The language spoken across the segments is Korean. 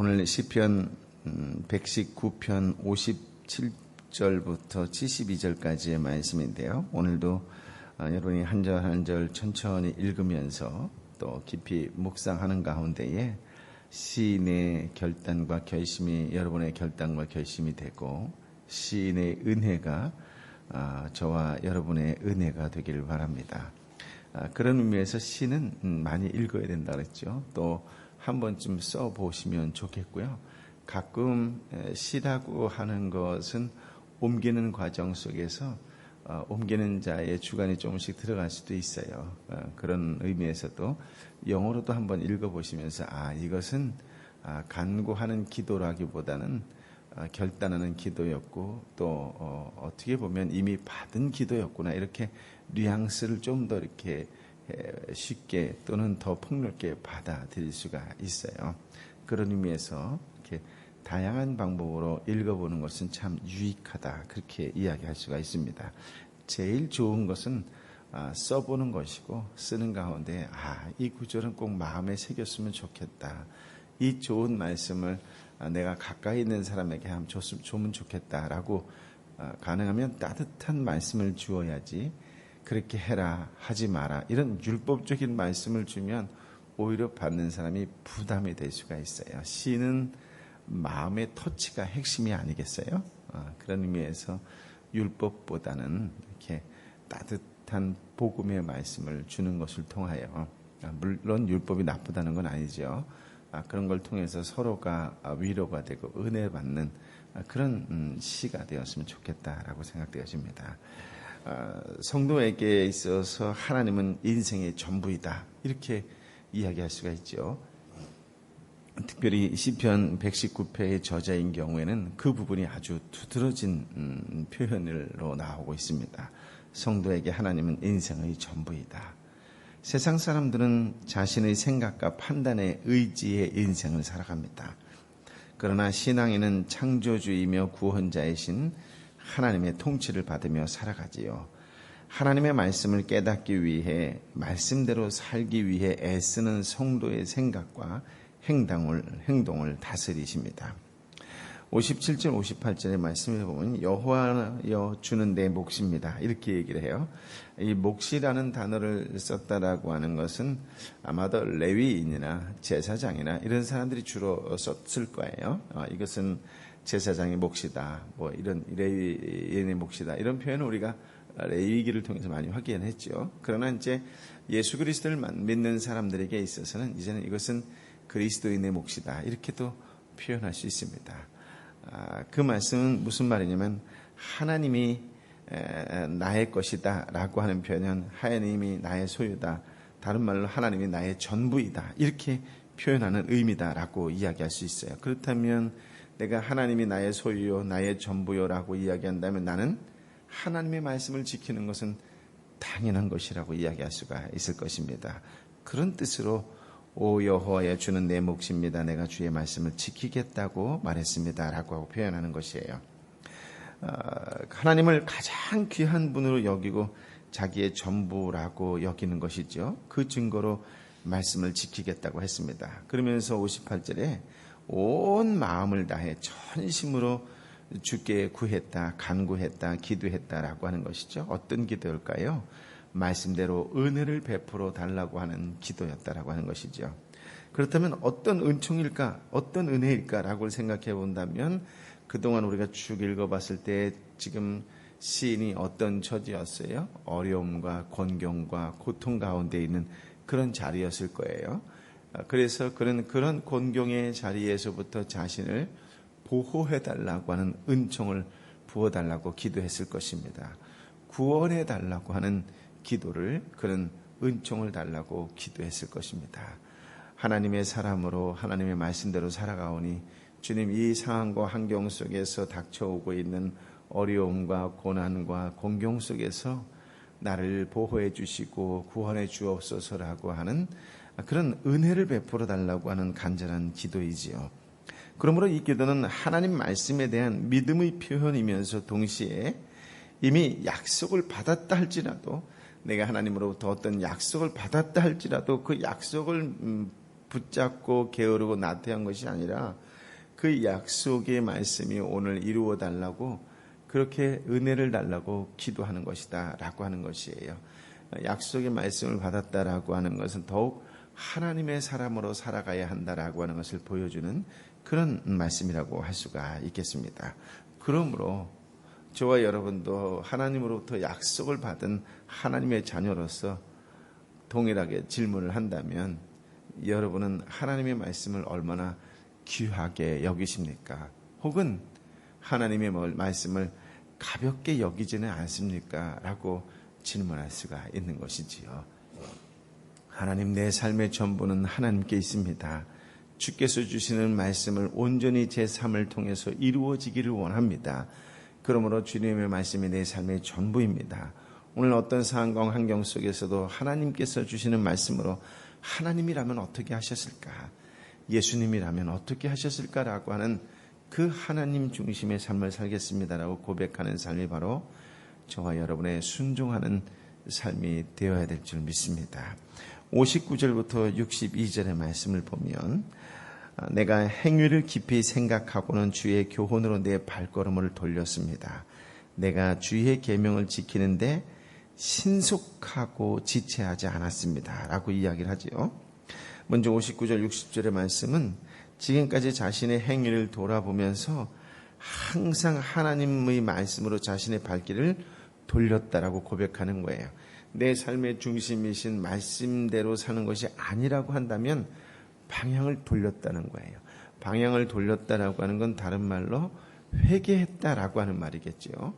오늘 시편 119편 57절부터 72절까지의 말씀인데요. 오늘도 여러분이 한 절 한 절 천천히 읽으면서 또 깊이 묵상하는 가운데에 시인의 결단과 결심이 여러분의 결단과 결심이 되고 시인의 은혜가 저와 여러분의 은혜가 되기를 바랍니다. 그런 의미에서 시는 많이 읽어야 된다 그랬죠. 또 한 번쯤 써보시면 좋겠고요. 가끔 시라고 하는 것은 옮기는 과정 속에서 옮기는 자의 주관이 조금씩 들어갈 수도 있어요. 그런 의미에서도 영어로도 한번 읽어보시면서 이것은 간구하는 기도라기보다는 결단하는 기도였고 또 어떻게 보면 이미 받은 기도였구나, 이렇게 뉘앙스를 좀 더 이렇게 쉽게 또는 더 폭넓게 받아들일 수가 있어요. 그런 의미에서 이렇게 다양한 방법으로 읽어보는 것은 참 유익하다, 그렇게 이야기할 수가 있습니다. 제일 좋은 것은 써보는 것이고, 쓰는 가운데 이 구절은 꼭 마음에 새겼으면 좋겠다, 이 좋은 말씀을 내가 가까이 있는 사람에게 하면 좋으면 좋겠다라고 가능하면 따뜻한 말씀을 주어야지, 그렇게 해라, 하지 마라, 이런 율법적인 말씀을 주면 오히려 받는 사람이 부담이 될 수가 있어요. 시는 마음의 터치가 핵심이 아니겠어요? 그런 의미에서 율법보다는 이렇게 따뜻한 복음의 말씀을 주는 것을 통하여, 물론 율법이 나쁘다는 건 아니죠. 그런 걸 통해서 서로가 위로가 되고 은혜 받는 그런 시가 되었으면 좋겠다라고 생각되어집니다. 성도에게 있어서 하나님은 인생의 전부이다, 이렇게 이야기할 수가 있죠. 특별히 시편 119편의 저자인 경우에는 그 부분이 아주 두드러진 표현으로 나오고 있습니다. 성도에게 하나님은 인생의 전부이다. 세상 사람들은 자신의 생각과 판단에 의지해 인생을 살아갑니다. 그러나 신앙인은 창조주이며 구원자이신 하나님의 통치를 받으며 살아가지요. 하나님의 말씀을 깨닫기 위해, 말씀대로 살기 위해 애쓰는 성도의 생각과 행동을 다스리십니다. 57절 58절의 말씀을 보면 여호와여 주는 내 몫입니다, 이렇게 얘기를 해요. 이 몫이라는 단어를 썼다라고 하는 것은 아마도 레위인이나 제사장이나 이런 사람들이 주로 썼을 거예요. 이것은 제사장의 몫이다, 뭐 이런 레위인의 몫이다, 이런 표현을 우리가 레위기를 통해서 많이 확인했죠. 그러나 이제 예수 그리스도를 믿는 사람들에게 있어서는 이제는 이것은 그리스도인의 몫이다, 이렇게도 표현할 수 있습니다. 그 말씀은 무슨 말이냐면, 하나님이 나의 것이다 라고 하는 표현은 하나님이 나의 소유다, 다른 말로 하나님이 나의 전부이다, 이렇게 표현하는 의미다 라고 이야기할 수 있어요. 그렇다면 내가 하나님이 나의 소유요, 나의 전부요 라고 이야기한다면 나는 하나님의 말씀을 지키는 것은 당연한 것이라고 이야기할 수가 있을 것입니다. 그런 뜻으로 오 여호와여 주는 내 몫입니다, 내가 주의 말씀을 지키겠다고 말했습니다 라고 하고 표현하는 것이에요. 하나님을 가장 귀한 분으로 여기고 자기의 전부라고 여기는 것이죠. 그 증거로 말씀을 지키겠다고 했습니다. 그러면서 58절에 온 마음을 다해 전심으로 주께 구했다, 간구했다, 기도했다라고 하는 것이죠. 어떤 기도일까요? 말씀대로 은혜를 베풀어 달라고 하는 기도였다라고 하는 것이죠. 그렇다면 어떤 은총일까, 어떤 은혜일까라고 생각해 본다면, 그동안 우리가 쭉 읽어봤을 때 지금 시인이 어떤 처지였어요? 어려움과 곤경과 고통 가운데 있는 그런 자리였을 거예요. 그래서 그런 곤경의 자리에서부터 자신을 보호해달라고 하는 은총을 부어달라고 기도했을 것입니다. 구원해달라고 하는 기도를, 그런 은총을 달라고 기도했을 것입니다. 하나님의 사람으로 하나님의 말씀대로 살아가오니 주님, 이 상황과 환경 속에서 닥쳐오고 있는 어려움과 고난과 곤경 속에서 나를 보호해 주시고 구원해 주옵소서라고 하는 그런 은혜를 베풀어 달라고 하는 간절한 기도이지요. 그러므로 이 기도는 하나님 말씀에 대한 믿음의 표현이면서 동시에 이미 약속을 받았다 할지라도, 내가 하나님으로부터 어떤 약속을 받았다 할지라도 그 약속을 붙잡고 게으르고 나태한 것이 아니라 그 약속의 말씀이 오늘 이루어 달라고, 그렇게 은혜를 달라고 기도하는 것이다 라고 하는 것이에요. 약속의 말씀을 받았다라고 하는 것은 더욱 하나님의 사람으로 살아가야 한다라고 하는 것을 보여주는 그런 말씀이라고 할 수가 있겠습니다. 그러므로 저와 여러분도 하나님으로부터 약속을 받은 하나님의 자녀로서 동일하게 질문을 한다면, 여러분은 하나님의 말씀을 얼마나 귀하게 여기십니까? 혹은 하나님의 말씀을 가볍게 여기지는 않습니까? 라고 질문할 수가 있는 것이지요. 하나님, 내 삶의 전부는 하나님께 있습니다. 주께서 주시는 말씀을 온전히 제 삶을 통해서 이루어지기를 원합니다. 그러므로 주님의 말씀이 내 삶의 전부입니다. 오늘 어떤 상황과 환경 속에서도 하나님께서 주시는 말씀으로 하나님이라면 어떻게 하셨을까? 예수님이라면 어떻게 하셨을까라고 하는 그 하나님 중심의 삶을 살겠습니다라고 고백하는 삶이 바로 저와 여러분의 순종하는 삶이 되어야 될 줄 믿습니다. 59절부터 62절의 말씀을 보면, 내가 행위를 깊이 생각하고는 주의 교훈으로 내 발걸음을 돌렸습니다. 내가 주의 계명을 지키는데 신속하고 지체하지 않았습니다 라고 이야기를 하지요. 먼저 59절 60절의 말씀은 지금까지 자신의 행위를 돌아보면서 항상 하나님의 말씀으로 자신의 발길을 돌렸다라고 고백하는 거예요. 내 삶의 중심이신 말씀대로 사는 것이 아니라고 한다면 방향을 돌렸다는 거예요. 방향을 돌렸다라고 하는 건 다른 말로 회개했다라고 하는 말이겠죠.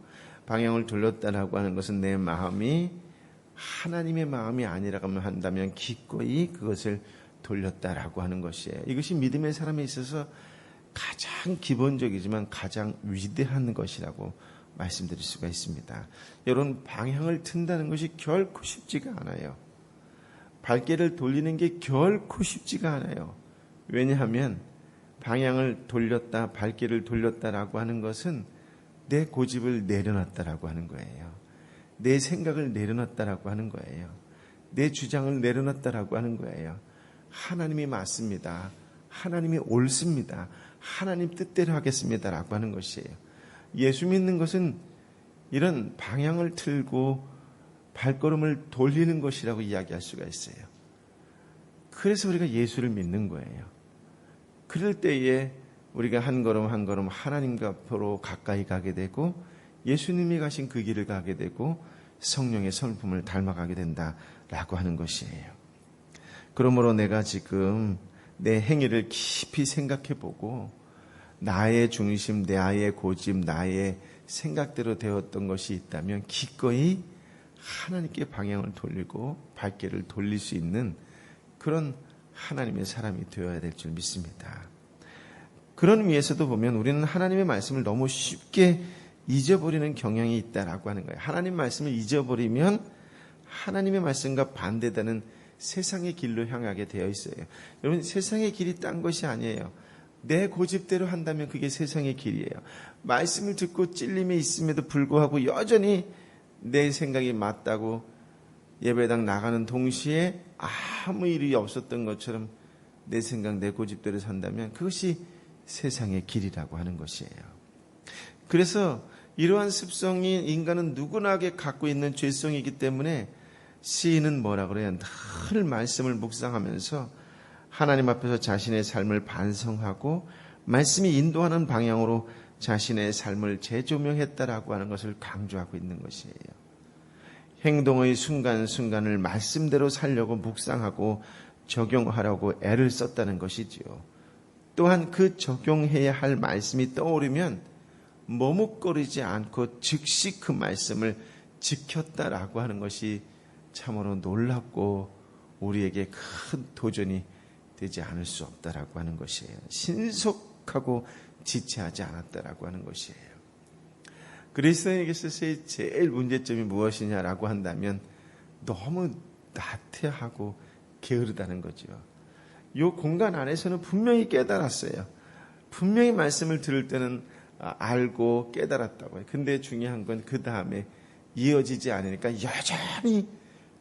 방향을 돌렸다라고 하는 것은 내 마음이 하나님의 마음이 아니라고 한다면 기꺼이 그것을 돌렸다라고 하는 것이에요. 이것이 믿음의 사람에 있어서 가장 기본적이지만 가장 위대한 것이라고 말씀드릴 수가 있습니다. 여러분, 방향을 튼다는 것이 결코 쉽지가 않아요. 발길을 돌리는 게 결코 쉽지가 않아요. 왜냐하면 방향을 돌렸다, 발길을 돌렸다라고 하는 것은 내 고집을 내려놨다라고 하는 거예요. 내 생각을 내려놨다라고 하는 거예요. 내 주장을 내려놨다라고 하는 거예요. 하나님이 맞습니다. 하나님이 옳습니다. 하나님 뜻대로 하겠습니다라고 하는 것이에요. 예수 믿는 것은 이런 방향을 틀고 발걸음을 돌리는 것이라고 이야기할 수가 있어요. 그래서 우리가 예수를 믿는 거예요. 그럴 때에 우리가 한 걸음 한 걸음 하나님과 앞으로 가까이 가게 되고 예수님이 가신 그 길을 가게 되고 성령의 성품을 닮아가게 된다라고 하는 것이에요. 그러므로 내가 지금 내 행위를 깊이 생각해 보고 나의 중심, 나의 고집, 나의 생각대로 되었던 것이 있다면 기꺼이 하나님께 방향을 돌리고 발길을 돌릴 수 있는 그런 하나님의 사람이 되어야 될 줄 믿습니다. 그런 의미에서도 보면 우리는 하나님의 말씀을 너무 쉽게 잊어버리는 경향이 있다라고 하는 거예요. 하나님 말씀을 잊어버리면 하나님의 말씀과 반대되는 세상의 길로 향하게 되어 있어요. 여러분, 세상의 길이 딴 것이 아니에요. 내 고집대로 한다면 그게 세상의 길이에요. 말씀을 듣고 찔림이 있음에도 불구하고 여전히 내 생각이 맞다고 예배당 나가는 동시에 아무 일이 없었던 것처럼 내 생각, 내 고집대로 산다면 그것이 세상의 길이라고 하는 것이에요. 그래서 이러한 습성이 인간은 누구나게 갖고 있는 죄성이기 때문에 시인은 뭐라 그래요? 늘 말씀을 묵상하면서 하나님 앞에서 자신의 삶을 반성하고 말씀이 인도하는 방향으로 자신의 삶을 재조명했다라고 하는 것을 강조하고 있는 것이에요. 행동의 순간순간을 말씀대로 살려고 묵상하고 적용하려고 애를 썼다는 것이지요. 또한 그 적용해야 할 말씀이 떠오르면 머뭇거리지 않고 즉시 그 말씀을 지켰다라고 하는 것이 참으로 놀랍고 우리에게 큰 도전이 되지 않을 수 없다라고 하는 것이에요. 신속하고 지체하지 않았다라고 하는 것이에요. 그리스도인에게 있어서의 제일 문제점이 무엇이냐라고 한다면 너무 나태하고 게으르다는 거죠. 이 공간 안에서는 분명히 깨달았어요. 분명히 말씀을 들을 때는 알고 깨달았다고 해요. 근데 중요한 건 그 다음에 이어지지 않으니까 여전히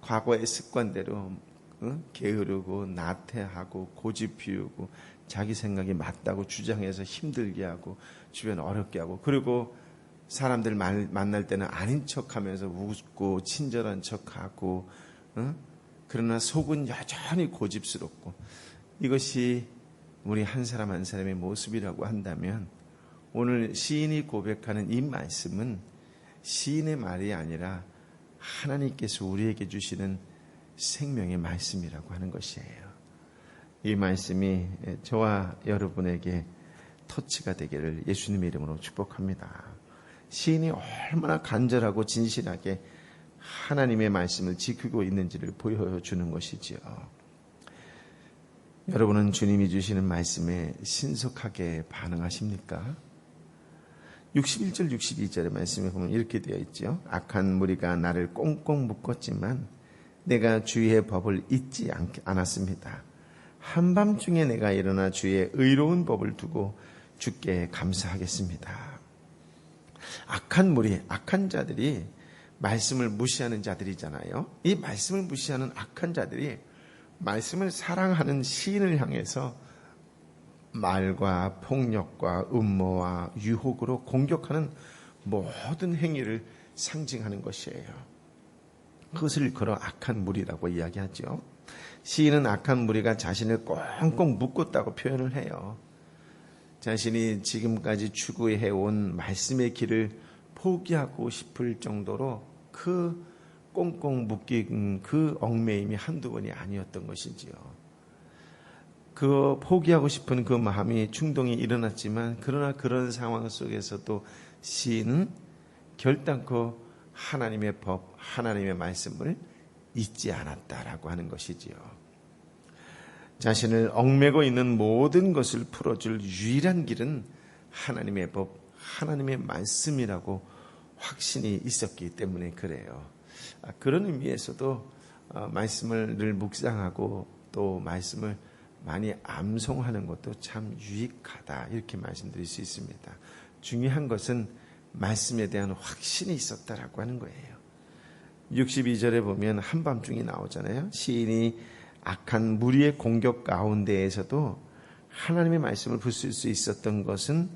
과거의 습관대로 게으르고 나태하고 고집 피우고 자기 생각이 맞다고 주장해서 힘들게 하고 주변 어렵게 하고, 그리고 사람들 만날 때는 아닌 척하면서 웃고 친절한 척하고, 그러나 속은 여전히 고집스럽고, 이것이 우리 한 사람 한 사람의 모습이라고 한다면, 오늘 시인이 고백하는 이 말씀은 시인의 말이 아니라 하나님께서 우리에게 주시는 생명의 말씀이라고 하는 것이에요. 이 말씀이 저와 여러분에게 터치가 되기를 예수님의 이름으로 축복합니다. 시인이 얼마나 간절하고 진실하게 하나님의 말씀을 지키고 있는지를 보여주는 것이지요. 여러분은 주님이 주시는 말씀에 신속하게 반응하십니까? 61절 62절의 말씀에 보면 이렇게 되어 있죠. 악한 무리가 나를 꽁꽁 묶었지만 내가 주의 법을 잊지 않았습니다. 한밤중에 내가 일어나 주의 의로운 법을 두고 주께 감사하겠습니다. 악한 무리, 악한 자들이 말씀을 무시하는 자들이잖아요. 이 말씀을 무시하는 악한 자들이 말씀을 사랑하는 시인을 향해서 말과 폭력과 음모와 유혹으로 공격하는 모든 행위를 상징하는 것이에요. 그것을 일컬어 악한 무리라고 이야기하죠. 시인은 악한 무리가 자신을 꽁꽁 묶었다고 표현을 해요. 자신이 지금까지 추구해온 말씀의 길을 포기하고 싶을 정도로 그 꽁꽁 묶인 그 얽매임이 한두 번이 아니었던 것이지요. 그 포기하고 싶은 그 마음이 충동이 일어났지만, 그러나 그런 상황 속에서도 시인은 결단코 하나님의 법, 하나님의 말씀을 잊지 않았다라고 하는 것이지요. 자신을 얽매고 있는 모든 것을 풀어줄 유일한 길은 하나님의 법, 하나님의 말씀이라고 확신이 있었기 때문에 그래요. 그런 의미에서도 말씀을 늘 묵상하고 또 말씀을 많이 암송하는 것도 참 유익하다, 이렇게 말씀드릴 수 있습니다. 중요한 것은 말씀에 대한 확신이 있었다라고 하는 거예요. 62절에 보면 한밤중이 나오잖아요. 시인이 악한 무리의 공격 가운데에서도 하나님의 말씀을 붙일 수 있었던 것은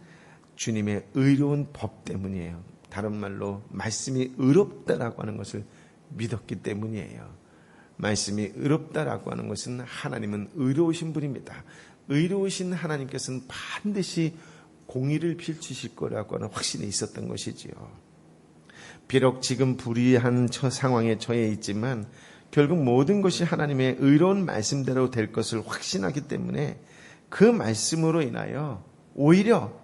주님의 의로운 법 때문이에요. 다른 말로 말씀이 의롭다라고 하는 것을 믿었기 때문이에요. 말씀이 의롭다라고 하는 것은 하나님은 의로우신 분입니다. 의로우신 하나님께서는 반드시 공의를 펼치실 거라고 하는 확신이 있었던 것이지요. 비록 지금 불의한 상황에 처해 있지만 결국 모든 것이 하나님의 의로운 말씀대로 될 것을 확신하기 때문에 그 말씀으로 인하여 오히려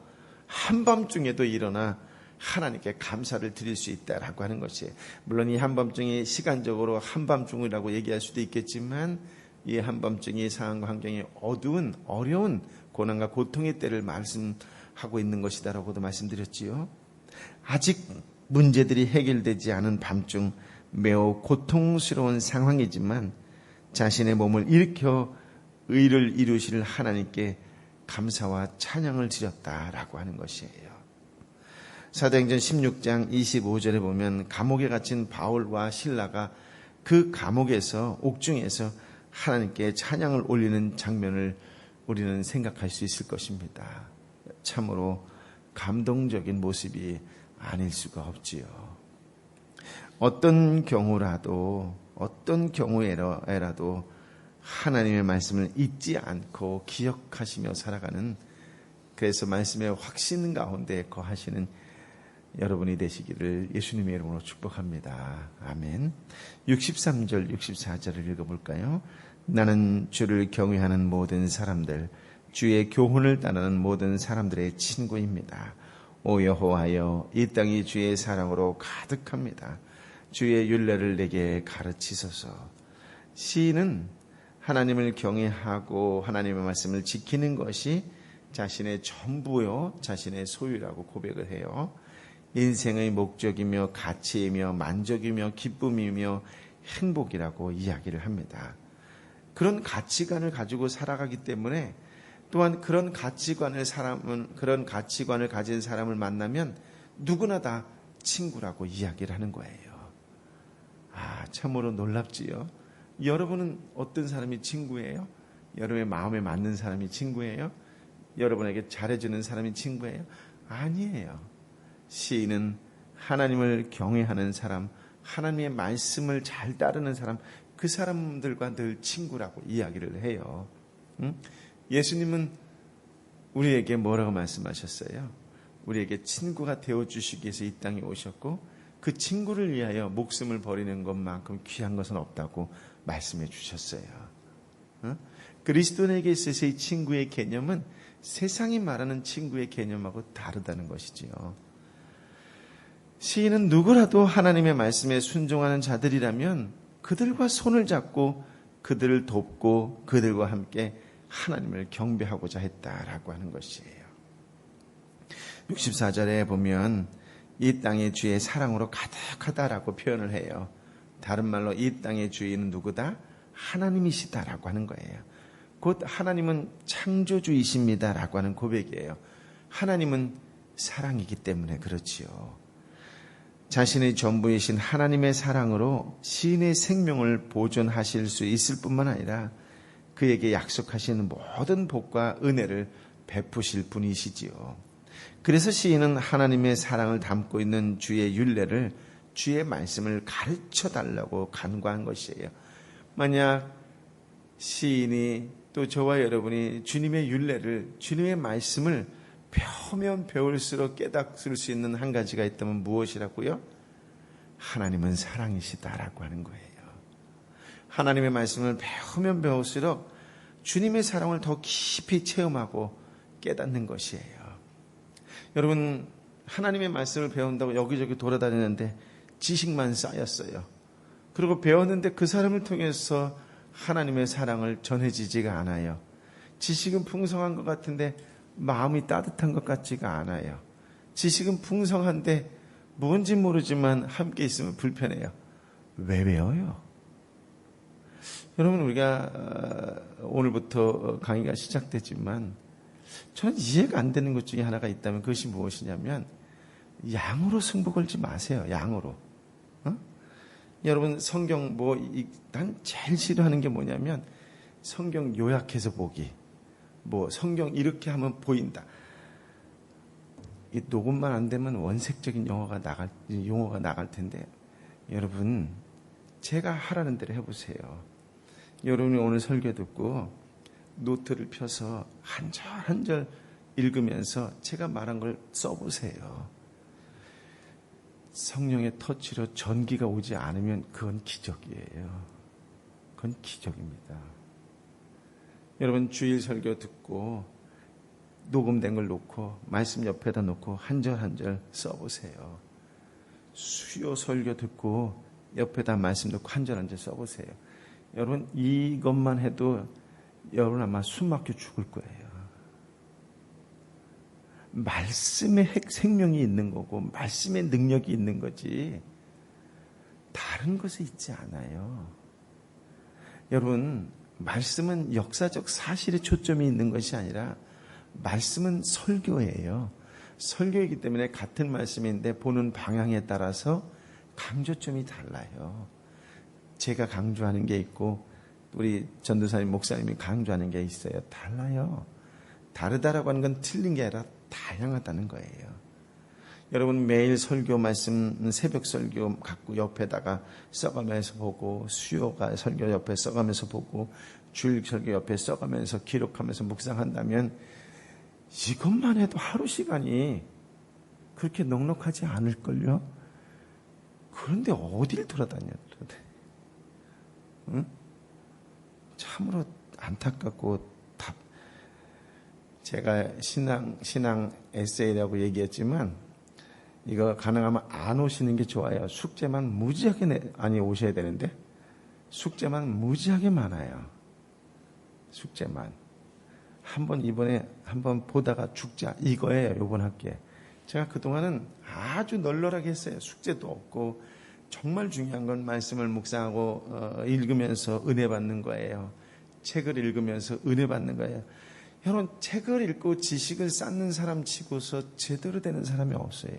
한밤중에도 일어나 하나님께 감사를 드릴 수 있다라고 하는 것이에요. 물론 이 한밤중이 시간적으로 한밤중이라고 얘기할 수도 있겠지만, 이 한밤중이 상황과 환경이 어두운 어려운 고난과 고통의 때를 말씀하고 있는 것이다라고도 말씀드렸지요. 아직 문제들이 해결되지 않은 밤중 매우 고통스러운 상황이지만 자신의 몸을 일으켜 의를 이루실 하나님께 감사와 찬양을 드렸다라고 하는 것이에요. 사도행전 16장 25절에 보면 감옥에 갇힌 바울과 실라가 그 감옥에서, 옥중에서 하나님께 찬양을 올리는 장면을 우리는 생각할 수 있을 것입니다. 참으로 감동적인 모습이 아닐 수가 없지요. 어떤 경우에라도 하나님의 말씀을 잊지 않고 기억하시며 살아가는, 그래서 말씀의 확신 가운데 거하시는 여러분이 되시기를 예수님의 이름으로 축복합니다. 아멘. 63절 64절을 읽어볼까요? 나는 주를 경외하는 모든 사람들, 주의 교훈을 따르는 모든 사람들의 친구입니다. 오 여호와여, 이 땅이 주의 사랑으로 가득합니다. 주의 율례를 내게 가르치소서. 시인은 하나님을 경외하고 하나님의 말씀을 지키는 것이 자신의 전부요, 자신의 소유라고 고백을 해요. 인생의 목적이며 가치이며 만족이며 기쁨이며 행복이라고 이야기를 합니다. 그런 가치관을 가지고 살아가기 때문에, 또한 그런 가치관을 가진 사람을 만나면 누구나 다 친구라고 이야기를 하는 거예요. 참으로 놀랍지요. 여러분은 어떤 사람이 친구예요? 여러분의 마음에 맞는 사람이 친구예요? 여러분에게 잘해주는 사람이 친구예요? 아니에요. 시인은 하나님을 경외하는 사람, 하나님의 말씀을 잘 따르는 사람, 그 사람들과 늘 친구라고 이야기를 해요. 예수님은 우리에게 뭐라고 말씀하셨어요? 우리에게 친구가 되어주시기 위해서 이 땅에 오셨고 그 친구를 위하여 목숨을 버리는 것만큼 귀한 것은 없다고 말씀해 주셨어요. 그리스도인에게 있어서의 친구의 개념은 세상이 말하는 친구의 개념하고 다르다는 것이지요. 시인은 누구라도 하나님의 말씀에 순종하는 자들이라면 그들과 손을 잡고 그들을 돕고 그들과 함께 하나님을 경배하고자 했다라고 하는 것이에요. 64절에 보면 이 땅의 주의 사랑으로 가득하다라고 표현을 해요. 다른 말로 이 땅의 주인은 누구다? 하나님이시다라고 하는 거예요. 곧 하나님은 창조주이십니다라고 하는 고백이에요. 하나님은 사랑이기 때문에 그렇지요. 자신의 전부이신 하나님의 사랑으로 시인의 생명을 보존하실 수 있을 뿐만 아니라 그에게 약속하시는 모든 복과 은혜를 베푸실 분이시지요. 그래서 시인은 하나님의 사랑을 담고 있는 주의 율례를, 주의 말씀을 가르쳐달라고 간구한 것이에요. 만약 시인이 또 저와 여러분이 주님의 율례를, 주님의 말씀을 배우면 배울수록 깨닫을 수 있는 한 가지가 있다면 무엇이라고요? 하나님은 사랑이시다라고 하는 거예요. 하나님의 말씀을 배우면 배울수록 주님의 사랑을 더 깊이 체험하고 깨닫는 것이에요. 여러분, 하나님의 말씀을 배운다고 여기저기 돌아다니는데 지식만 쌓였어요. 그리고 배웠는데 그 사람을 통해서 하나님의 사랑을 전해지지가 않아요. 지식은 풍성한 것 같은데 마음이 따뜻한 것 같지가 않아요. 지식은 풍성한데 뭔지 모르지만 함께 있으면 불편해요. 왜 배워요? 여러분, 우리가 오늘부터 강의가 시작되지만 저는 이해가 안 되는 것 중에 하나가 있다면 그것이 무엇이냐면 양으로 승부 걸지 마세요. 양으로. 여러분, 성경 난 제일 싫어하는 게 뭐냐면 성경 요약해서 보기. 성경 이렇게 하면 보인다. 이 녹음만 안 되면 원색적인 용어가 나갈 텐데 여러분, 제가 하라는 대로 해보세요. 여러분이 오늘 설교 듣고 노트를 펴서 한 절 한 절 읽으면서 제가 말한 걸 써보세요. 성령의 터치로 전기가 오지 않으면 그건 기적이에요. 그건 기적입니다. 여러분, 주일 설교 듣고 녹음된 걸 놓고 말씀 옆에다 놓고 한 절 한 절 써보세요. 수요 설교 듣고 옆에다 말씀 놓고 한 절 한 절 써보세요. 여러분, 이것만 해도 여러분 아마 숨 막혀 죽을 거예요. 말씀에 생명이 있는 거고 말씀에 능력이 있는 거지 다른 것에 있지 않아요. 여러분, 말씀은 역사적 사실에 초점이 있는 것이 아니라 말씀은 설교예요. 설교이기 때문에 같은 말씀인데 보는 방향에 따라서 강조점이 달라요. 제가 강조하는 게 있고 우리 전도사님, 목사님이 강조하는 게 있어요. 달라요. 다르다라고 하는 건 틀린 게 아니라 다양하다는 거예요. 여러분, 매일 설교 말씀, 새벽 설교 갖고 옆에다가 써가면서 보고, 수요가 설교 옆에 써가면서 보고, 주일 설교 옆에 써가면서 기록하면서 묵상한다면 이것만 해도 하루 시간이 그렇게 넉넉하지 않을걸요? 그런데 어딜 돌아다녀? 응? 참으로 안타깝고 제가 신앙 에세이라고 얘기했지만 이거 가능하면 안 오시는 게 좋아요. 숙제만 무지하게 오셔야 되는데 숙제만 무지하게 많아요. 숙제만. 이번에 한번 보다가 죽자 이거예요. 이번 학기에. 제가 그동안은 아주 널널하게 했어요. 숙제도 없고 정말 중요한 건 말씀을 묵상하고 읽으면서 은혜 받는 거예요. 책을 읽으면서 은혜 받는 거예요. 여러분, 책을 읽고 지식을 쌓는 사람 치고서 제대로 되는 사람이 없어요.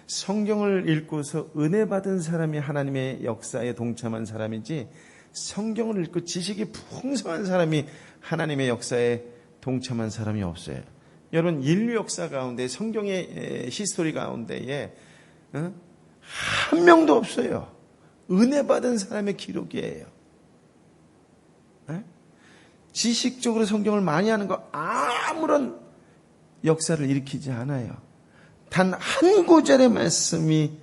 성경을 읽고서 은혜 받은 사람이 하나님의 역사에 동참한 사람이지 성경을 읽고 지식이 풍성한 사람이 하나님의 역사에 동참한 사람이 없어요. 여러분, 인류 역사 가운데, 성경의 히스토리 가운데에 한 명도 없어요. 은혜 받은 사람의 기록이에요. 지식적으로 성경을 많이 하는 거 아무런 역사를 일으키지 않아요. 단 한 구절의 말씀이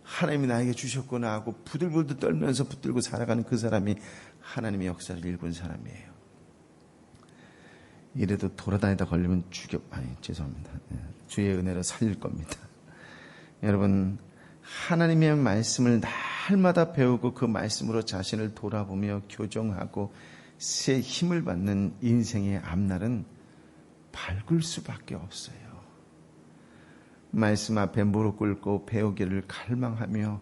하나님이 나에게 주셨구나 하고 부들부들 떨면서 붙들고 살아가는 그 사람이 하나님의 역사를 일군 사람이에요. 이래도 돌아다니다 걸리면 죄송합니다. 주의 은혜로 살릴 겁니다. 여러분, 하나님의 말씀을 날마다 배우고 그 말씀으로 자신을 돌아보며 교정하고 새 힘을 받는 인생의 앞날은 밝을 수밖에 없어요. 말씀 앞에 무릎 꿇고 배우기를 갈망하며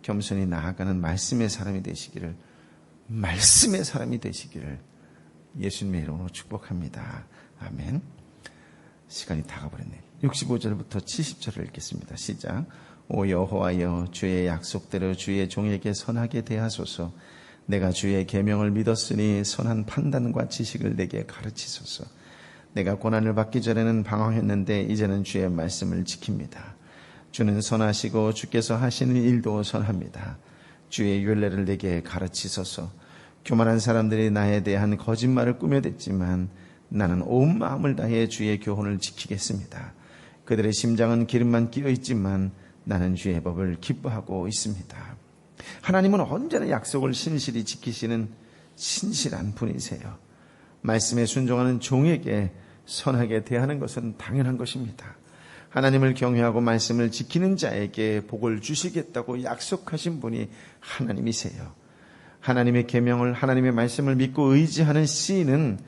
겸손히 나아가는 말씀의 사람이 되시기를 예수님의 이름으로 축복합니다. 아멘. 시간이 다 가버렸네요. 65절부터 70절을 읽겠습니다. 시작. 오 여호와여, 주의 약속대로 주의 종에게 선하게 대하소서. 내가 주의 계명을 믿었으니 선한 판단과 지식을 내게 가르치소서. 내가 고난을 받기 전에는 방황했는데 이제는 주의 말씀을 지킵니다. 주는 선하시고 주께서 하시는 일도 선합니다. 주의 율례를 내게 가르치소서. 교만한 사람들이 나에 대한 거짓말을 꾸며댔지만 나는 온 마음을 다해 주의 교훈을 지키겠습니다. 그들의 심장은 기름만 끼어 있지만 나는 주의 법을 기뻐하고 있습니다. 하나님은 언제나 약속을 신실히 지키시는 신실한 분이세요. 말씀에 순종하는 종에게 선하게 대하는 것은 당연한 것입니다. 하나님을 경외하고 말씀을 지키는 자에게 복을 주시겠다고 약속하신 분이 하나님이세요. 하나님의 계명을, 하나님의 말씀을 믿고 의지하는 시인은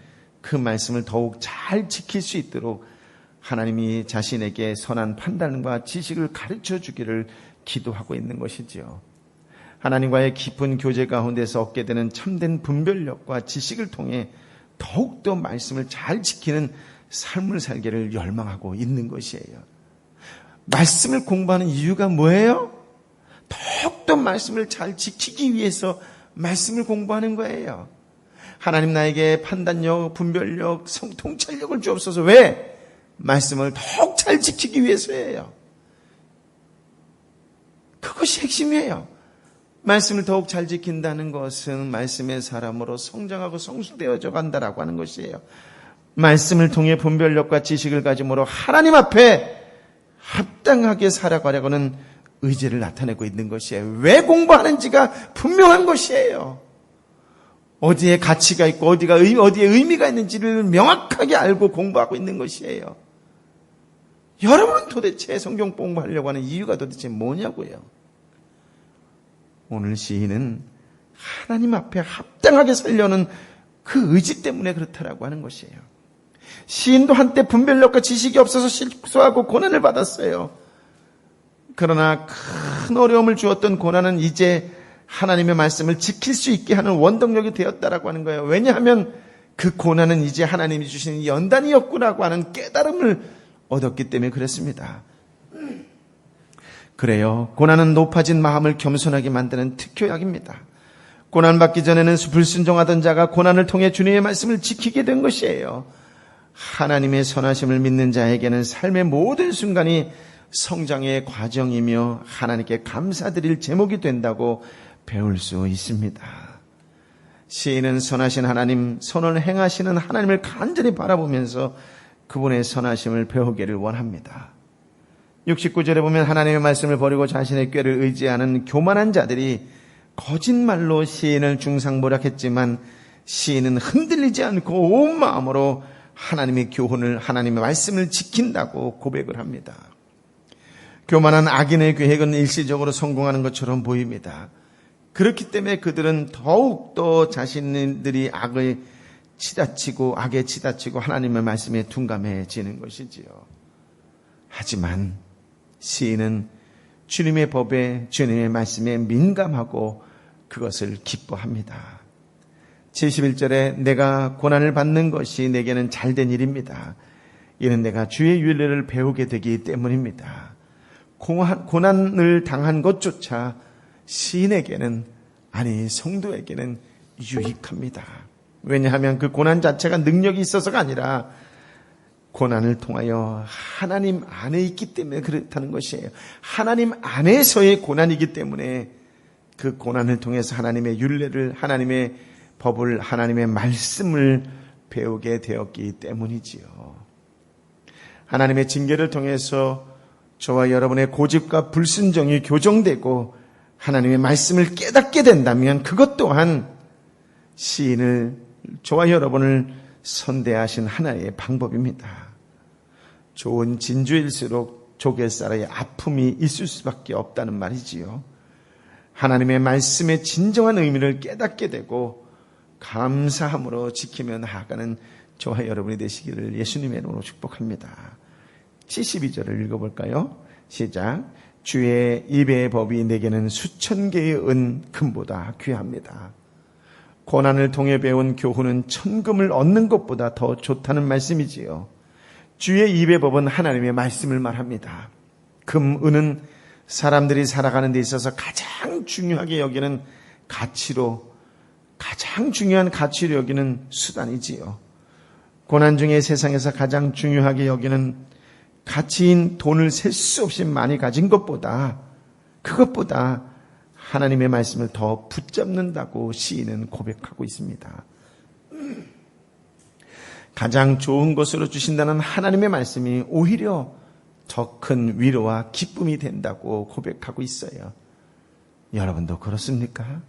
그 말씀을 더욱 잘 지킬 수 있도록 하나님이 자신에게 선한 판단과 지식을 가르쳐 주기를 기도하고 있는 것이지요. 하나님과의 깊은 교제 가운데서 얻게 되는 참된 분별력과 지식을 통해 더욱더 말씀을 잘 지키는 삶을 살기를 열망하고 있는 것이에요. 말씀을 공부하는 이유가 뭐예요? 더욱더 말씀을 잘 지키기 위해서 말씀을 공부하는 거예요. 하나님 나에게 판단력, 분별력, 통찰력을 주옵소서. 왜? 말씀을 더욱 잘 지키기 위해서예요. 그것이 핵심이에요. 말씀을 더욱 잘 지킨다는 것은 말씀의 사람으로 성장하고 성숙되어져 간다라고 하는 것이에요. 말씀을 통해 분별력과 지식을 가짐으로 하나님 앞에 합당하게 살아가려고는 의지를 나타내고 있는 것이에요. 왜 공부하는지가 분명한 것이에요. 어디에 가치가 있고 어디에 의미가 있는지를 명확하게 알고 공부하고 있는 것이에요. 여러분은 도대체 성경 공부하려고 하는 이유가 도대체 뭐냐고요? 오늘 시인은 하나님 앞에 합당하게 살려는 그 의지 때문에 그렇다라고 하는 것이에요. 시인도 한때 분별력과 지식이 없어서 실수하고 고난을 받았어요. 그러나 큰 어려움을 주었던 고난은 이제 하나님의 말씀을 지킬 수 있게 하는 원동력이 되었다라고 하는 거예요. 왜냐하면 그 고난은 이제 하나님이 주시는 연단이었구나라고 하는 깨달음을 얻었기 때문에 그랬습니다. 그래요. 고난은 높아진 마음을 겸손하게 만드는 특효약입니다. 고난받기 전에는 불순종하던 자가 고난을 통해 주님의 말씀을 지키게 된 것이에요. 하나님의 선하심을 믿는 자에게는 삶의 모든 순간이 성장의 과정이며 하나님께 감사드릴 제목이 된다고 배울 수 있습니다. 시인은 선하신 하나님, 선을 행하시는 하나님을 간절히 바라보면서 그분의 선하심을 배우기를 원합니다. 69절에 보면 하나님의 말씀을 버리고 자신의 꾀를 의지하는 교만한 자들이 거짓말로 시인을 중상모략했지만 시인은 흔들리지 않고 온 마음으로 하나님의 교훈을, 하나님의 말씀을 지킨다고 고백을 합니다. 교만한 악인의 계획은 일시적으로 성공하는 것처럼 보입니다. 그렇기 때문에 그들은 더욱더 자신들이 악에 치닫히고 하나님의 말씀에 둔감해지는 것이지요. 하지만 시인은 주님의 법에, 주님의 말씀에 민감하고 그것을 기뻐합니다. 71절에 내가 고난을 받는 것이 내게는 잘된 일입니다. 이는 내가 주의 율례를 배우게 되기 때문입니다. 고난을 당한 것조차 시인에게는, 아니 성도에게는 유익합니다. 왜냐하면 그 고난 자체가 능력이 있어서가 아니라 고난을 통하여 하나님 안에 있기 때문에 그렇다는 것이에요. 하나님 안에서의 고난이기 때문에 그 고난을 통해서 하나님의 율례를, 하나님의 법을, 하나님의 말씀을 배우게 되었기 때문이지요. 하나님의 징계를 통해서 저와 여러분의 고집과 불순종이 교정되고 하나님의 말씀을 깨닫게 된다면 그것 또한 시인을, 저와 여러분을 선대하신 하나의 방법입니다. 좋은 진주일수록 조개살의 아픔이 있을 수밖에 없다는 말이지요. 하나님의 말씀의 진정한 의미를 깨닫게 되고 감사함으로 지키며 나아가는 저와 여러분이 되시기를 예수님의 이름으로 축복합니다. 72절을 읽어볼까요? 시작. 주의 입의 법이 내게는 수천 개의 은 금보다 귀합니다. 고난을 통해 배운 교훈은 천금을 얻는 것보다 더 좋다는 말씀이지요. 주의 입의 법은 하나님의 말씀을 말합니다. 금, 은은 사람들이 살아가는 데 있어서 가장 중요하게 여기는 가치로, 가장 중요한 가치로 여기는 수단이지요. 고난 중에 세상에서 가장 중요하게 여기는 가치인 돈을 셀 수 없이 많이 가진 것보다, 그것보다 하나님의 말씀을 더 붙잡는다고 시인은 고백하고 있습니다. 가장 좋은 것으로 주신다는 하나님의 말씀이 오히려 더 큰 위로와 기쁨이 된다고 고백하고 있어요. 여러분도 그렇습니까?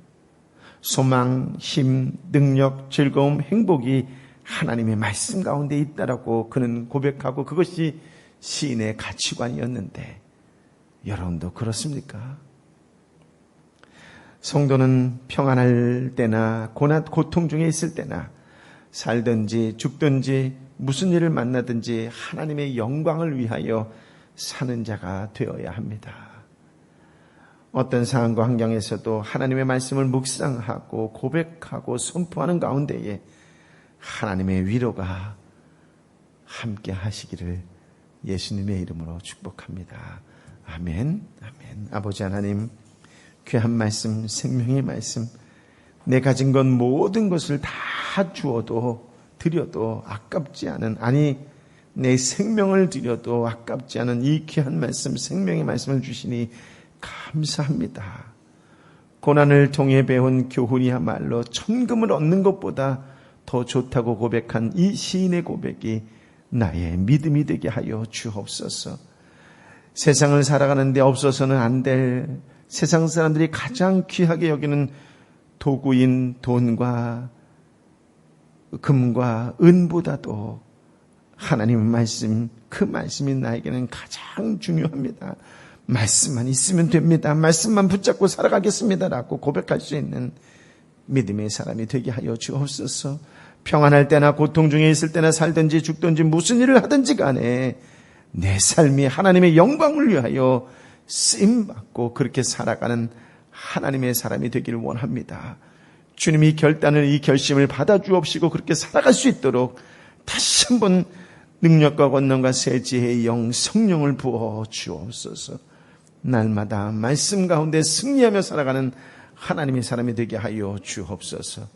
소망, 힘, 능력, 즐거움, 행복이 하나님의 말씀 가운데 있다라고 그는 고백하고 그것이 시인의 가치관이었는데 여러분도 그렇습니까? 성도는 평안할 때나 고통 중에 있을 때나 살든지 죽든지 무슨 일을 만나든지 하나님의 영광을 위하여 사는 자가 되어야 합니다. 어떤 상황과 환경에서도 하나님의 말씀을 묵상하고 고백하고 선포하는 가운데에 하나님의 위로가 함께 하시기를 예수님의 이름으로 축복합니다. 아멘, 아멘. 아버지 하나님, 귀한 말씀, 생명의 말씀, 내 가진 것 모든 것을 다 주어도 드려도 아깝지 않은, 아니 내 생명을 드려도 아깝지 않은 이 귀한 말씀, 생명의 말씀을 주시니 감사합니다. 고난을 통해 배운 교훈이야말로 천금을 얻는 것보다 더 좋다고 고백한 이 시인의 고백이 나의 믿음이 되게 하여 주옵소서. 세상을 살아가는데 없어서는 안 될 세상 사람들이 가장 귀하게 여기는 도구인 돈과 금과 은보다도 하나님의 말씀, 그 말씀이 나에게는 가장 중요합니다. 말씀만 있으면 됩니다. 말씀만 붙잡고 살아가겠습니다라고 고백할 수 있는 믿음의 사람이 되게 하여 주옵소서. 평안할 때나 고통 중에 있을 때나 살든지 죽든지 무슨 일을 하든지 간에 내 삶이 하나님의 영광을 위하여 쓰임받고 그렇게 살아가는 하나님의 사람이 되기를 원합니다. 주님이 이 결심을 받아주옵시고 그렇게 살아갈 수 있도록 다시 한번 능력과 권능과 새 지혜의 영 성령을 부어 주옵소서. 날마다 말씀 가운데 승리하며 살아가는 하나님의 사람이 되게 하여 주옵소서.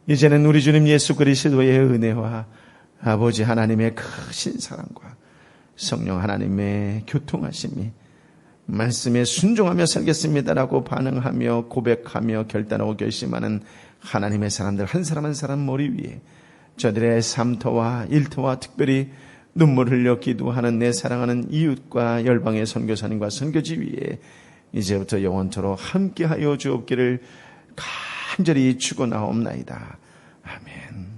이제는 우리 주님 예수 그리스도의 은혜와 아버지 하나님의 크신 사랑과 성령 하나님의 교통하심이 말씀에 순종하며 살겠습니다라고 반응하며 고백하며 결단하고 결심하는 하나님의 사람들 한 사람 한 사람 머리 위에 저들의 삶터와 일터와 특별히 눈물 흘려 기도하는 내 사랑하는 이웃과 열방의 선교사님과 선교지 위에 이제부터 영원토록 함께하여 주옵기를 간절히 축원하옵나이다. 아멘.